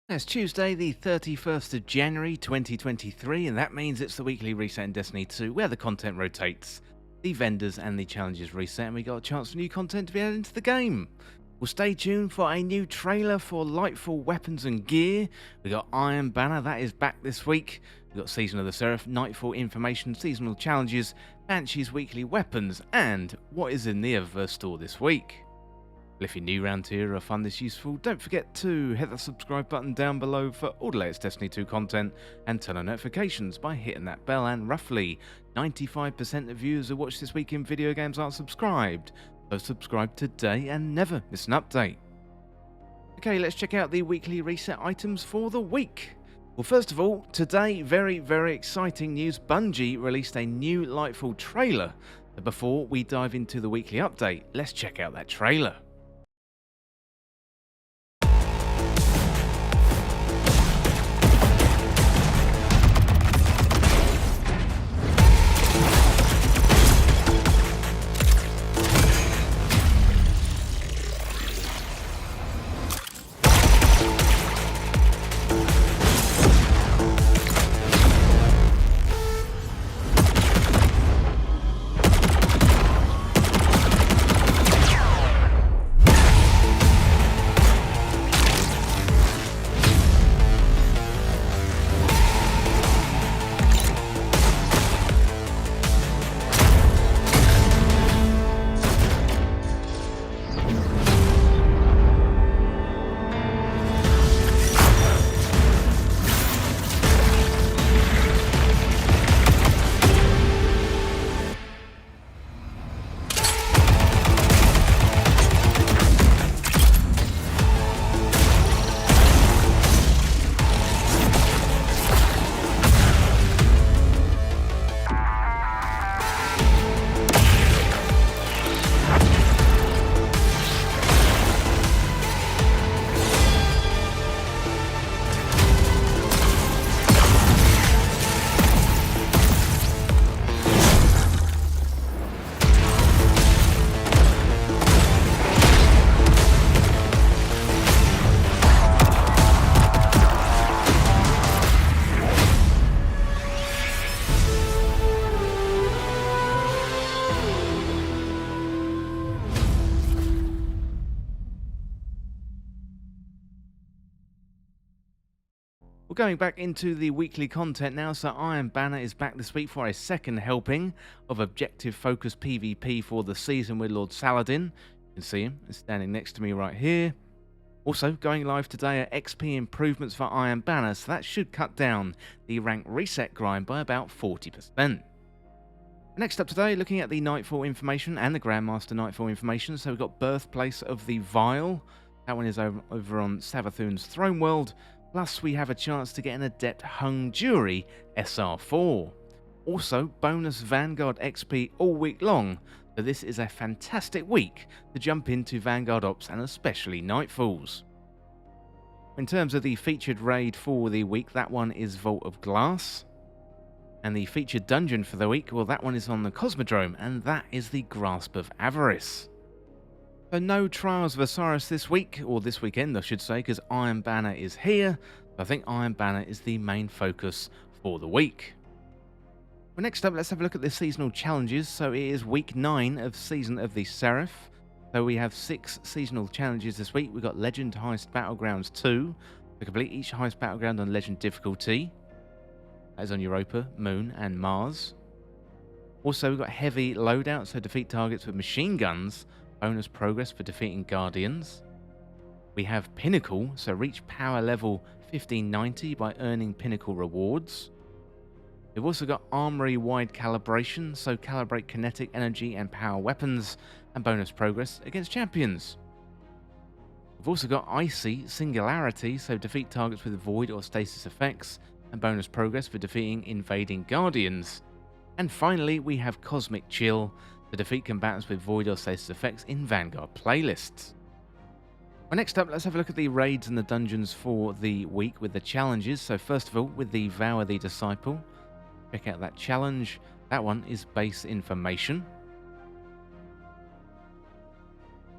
It's Tuesday, the 31st of January 2023, and that means it's the weekly reset in Destiny 2, where the content rotates, the vendors and the challenges reset, and we got a chance for new content to be added into the game. Well, stay tuned for a new trailer for Lightfall weapons and gear. We got Iron Banner, that is back this week. We got Season of the Seraph, Nightfall information, seasonal challenges, Banshee's weekly weapons, and what is in the Eververse store this week. Well, if you're new around here or find this useful, don't forget to hit the subscribe button down below for all the latest Destiny 2 content and turn on notifications by hitting that bell, and roughly 95% of viewers who watch This Week in Video Games aren't subscribed, so subscribe today and never miss an update. Okay, let's check out the weekly reset items for the week. Well, first of all, today, very exciting news. Bungie released a new Lightfall trailer. But before we dive into the weekly update, let's check out that trailer. We're going back into the weekly content now, so Iron Banner is back this week for a second helping of objective-focused PvP for the season with Lord Saladin. You can see him, he's standing next to me right here. Also, going live today are XP improvements for Iron Banner, so that should cut down the rank reset grind by about 40%. Next up today, looking at the Nightfall information and the Grandmaster Nightfall information. So we've got Birthplace of the Vile. That one is over on Savathun's Throne World. Plus, we have a chance to get an Adept Hung Jury SR4. Also, bonus Vanguard XP all week long, so this is a fantastic week to jump into Vanguard Ops and especially Nightfalls. In terms of the featured raid for the week, that one is Vault of Glass. And the featured dungeon for the week, well, that one is on the Cosmodrome, and that is the Grasp of Avarice. So no Trials of Osiris this week, or this weekend I should say, because Iron Banner is here. I think Iron Banner is the main focus for the week. Well, next up, let's have a look at the seasonal challenges. So it is week 9 of Season of the Seraph. So we have 6 seasonal challenges this week. We've got Legend Heist Battlegrounds 2. To complete each Heist Battleground on Legend difficulty. That is on Europa, Moon and Mars. Also, we've got Heavy Loadout, so defeat targets with machine guns. Bonus progress for defeating Guardians. We have Pinnacle, so reach power level 1590 by earning Pinnacle rewards. We've also got Armory Wide Calibration, so calibrate kinetic energy and power weapons, and bonus progress against champions. We've also got Icy Singularity, so defeat targets with void or stasis effects, and bonus progress for defeating invading Guardians. And finally, we have Cosmic Chill, to defeat combatants with void or stasis effects in Vanguard playlists. Well, next up, let's have a look at the raids and the dungeons for the week with the challenges. So first of all, with the Vow the Disciple, check out that challenge. That one is base information.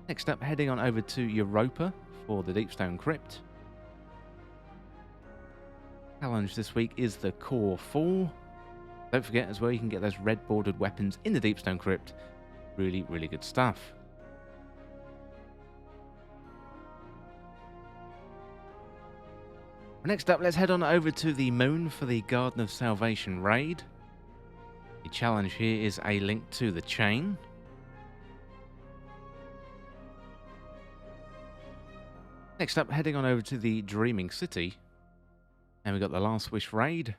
Next up, heading on over to Europa for the Deepstone Crypt. Challenge this week is the Core 4. Don't forget as well, you can get those red bordered weapons in the Deepstone Crypt. Really, really good stuff. Next up, let's head on over to the moon for the Garden of Salvation raid. The challenge here is a link to the chain. Next up, heading on over to the Dreaming City. And we've got the Last Wish raid.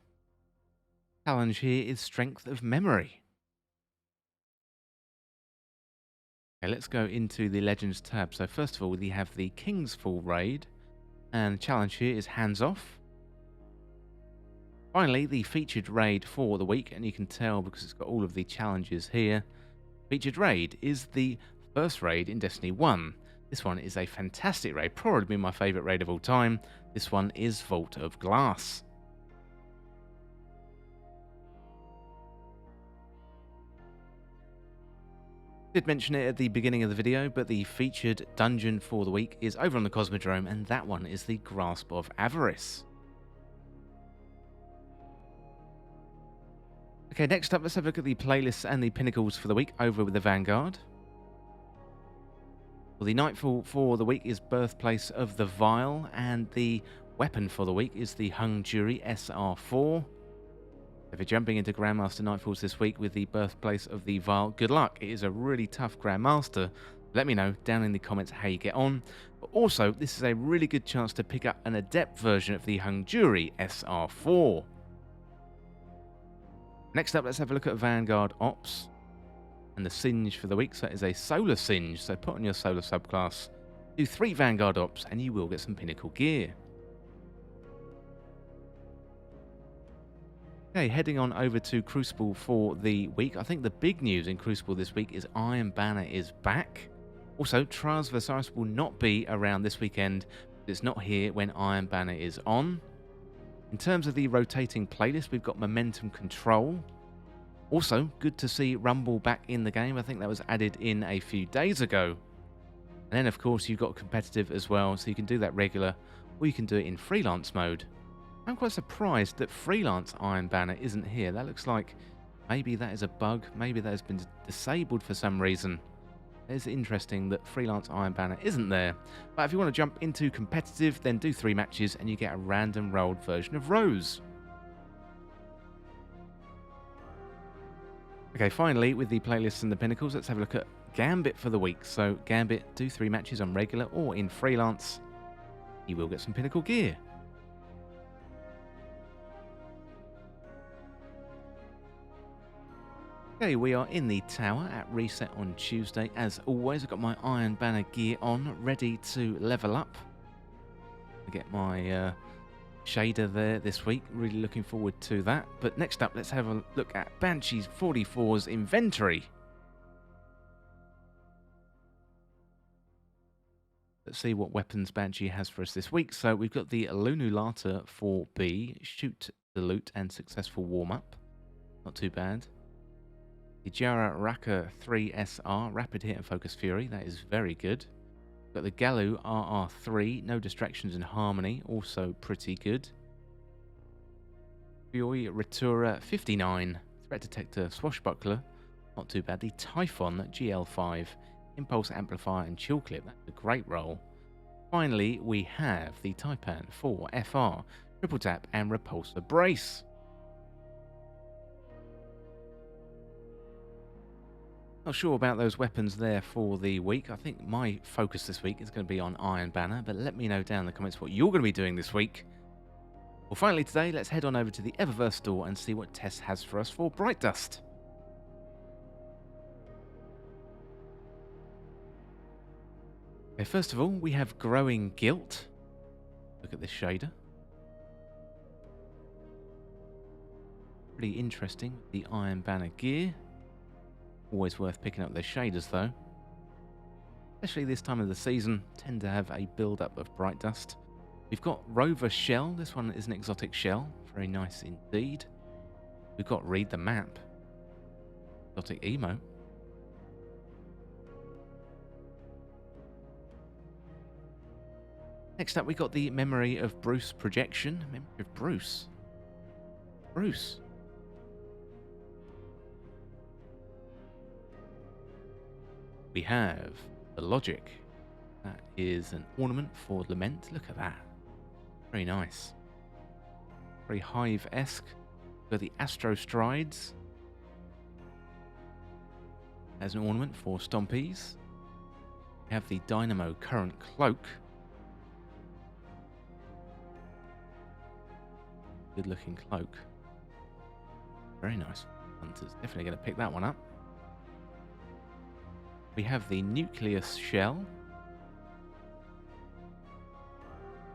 Challenge here is Strength of Memory. Okay, let's go into the Legends tab. So first of all, we have the King's Fall raid. And the challenge here is Hands Off. Finally, the featured raid for the week, and you can tell because it's got all of the challenges here. Featured raid is the first raid in Destiny 1. This one is a fantastic raid, probably my favourite raid of all time. This one is Vault of Glass. Did mention it at the beginning of the video, but the featured dungeon for the week is over on the Cosmodrome, and that one is the Grasp of Avarice. Okay, next up, let's have a look at the playlists and the pinnacles for the week over with the Vanguard. Well, the Nightfall for the week is Birthplace of the Vile, and the weapon for the week is the Hung Jury SR4. If you're jumping into Grandmaster Nightfalls this week with the Birthplace of the Vile, good luck. It is a really tough Grandmaster. Let me know down in the comments how you get on. But also, this is a really good chance to pick up an Adept version of the Hung Jury SR4. Next up, let's have a look at Vanguard Ops. And the Singe for the week, so that is a Solar Singe. So put on your Solar subclass, do 3 Vanguard Ops, and you will get some Pinnacle gear. Okay, heading on over to Crucible for the week. I think the big news in Crucible this week is Iron Banner is back. Also, Trials of Osiris will not be around this weekend. It's not here when Iron Banner is on. In terms of the rotating playlist, we've got Momentum Control. Also, good to see Rumble back in the game. I think that was added in a few days ago. And then, of course, you've got Competitive as well, so you can do that regular, or you can do it in Freelance mode. I'm quite surprised that Freelance Iron Banner isn't here. That looks like maybe that is a bug. Maybe that has been disabled for some reason. It's interesting that Freelance Iron Banner isn't there. But if you want to jump into Competitive, then do 3 matches and you get a random rolled version of Rose. Okay, finally, with the playlists and the pinnacles, let's have a look at Gambit for the week. So, Gambit, do 3 matches on regular or in Freelance. You will get some Pinnacle gear. Okay, we are in the tower at reset on Tuesday. As always, I've got my Iron Banner gear on, ready to level up. I get my shader there this week. Really looking forward to that. But next up, let's have a look at Banshee's 44's inventory. Let's see what weapons Banshee has for us this week. So we've got the Lunulata 4B, shoot the loot and successful warm-up. Not too bad. The Jara Raka 3SR, Rapid Hit and Focus Fury, that is very good. We've got the Galu RR3, No Distractions and Harmony, also pretty good. Fioi Retura 59, Threat Detector Swashbuckler, not too bad. The Typhon GL5, Impulse Amplifier and Chill Clip, that's a great roll. Finally, we have the Taipan 4FR, Triple Tap and Repulsor Brace. Not sure about those weapons there for the week. I think my focus this week is going to be on Iron Banner, but let me know down in the comments what you're going to be doing this week. Well, finally today, let's head on over to the Eververse store and see what Tess has for us for Bright Dust. Okay, first of all, we have Growing Guilt. Look at this shader. Pretty interesting, the Iron Banner gear. Always worth picking up those shaders though. Especially this time of the season, tend to have a build-up of Bright Dust. We've got Rover Shell, this one is an exotic shell, very nice indeed. We've got Read the Map, exotic emo. Next up, we got the Memory of Bruce projection. Memory of Bruce. Bruce. We have the Logic. That is an ornament for Lament. Look at that. Very nice. Very Hive-esque. We've got the Astro Strides. As an ornament for Stompies. We have the Dynamo Current Cloak. Good looking cloak. Very nice. Hunters definitely going to pick that one up. We have the Nucleus Shell.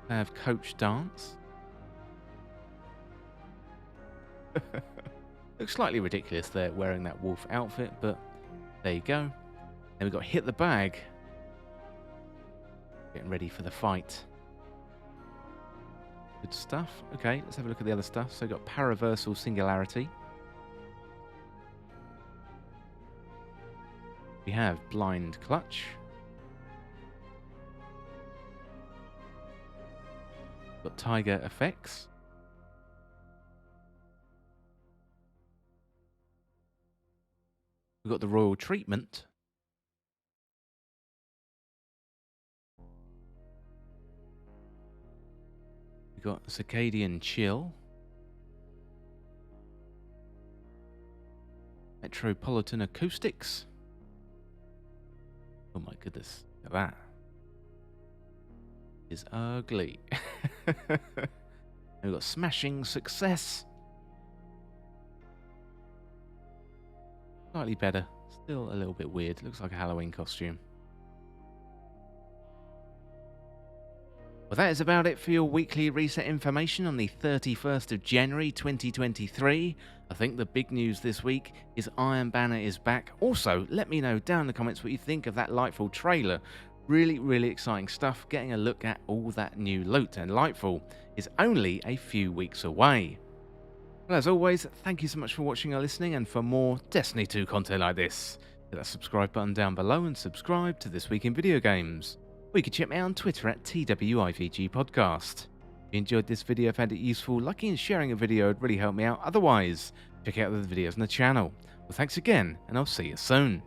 We have Coach Dance. Looks slightly ridiculous there wearing that wolf outfit, but there you go. Then we've got Hit the Bag. Getting ready for the fight. Good stuff. Okay, let's have a look at the other stuff. So we've got Paraversal Singularity. We have Blind Clutch. We've got Tiger Effects. We've got the Royal Treatment. We've got Circadian Chill. Metropolitan Acoustics. Oh my goodness, look at that. Is ugly. And we've got Smashing Success. Slightly better. Still a little bit weird. Looks like a Halloween costume. Well, that is about it for your weekly reset information on the 31st of January 2023. I think the big news this week is Iron Banner is back. Also, let me know down in the comments what you think of that Lightfall trailer. Really, really exciting stuff, getting a look at all that new loot, and Lightfall is only a few weeks away. Well, as always, thank you so much for watching or listening, and for more Destiny 2 content like this, hit that subscribe button down below and subscribe to This Week in Video Games. Or you can check me out on Twitter at TWIVG Podcast. If you enjoyed this video, found it useful, liking and sharing a video would really help me out. Otherwise, check out the videos on the channel. Well, thanks again, and I'll see you soon.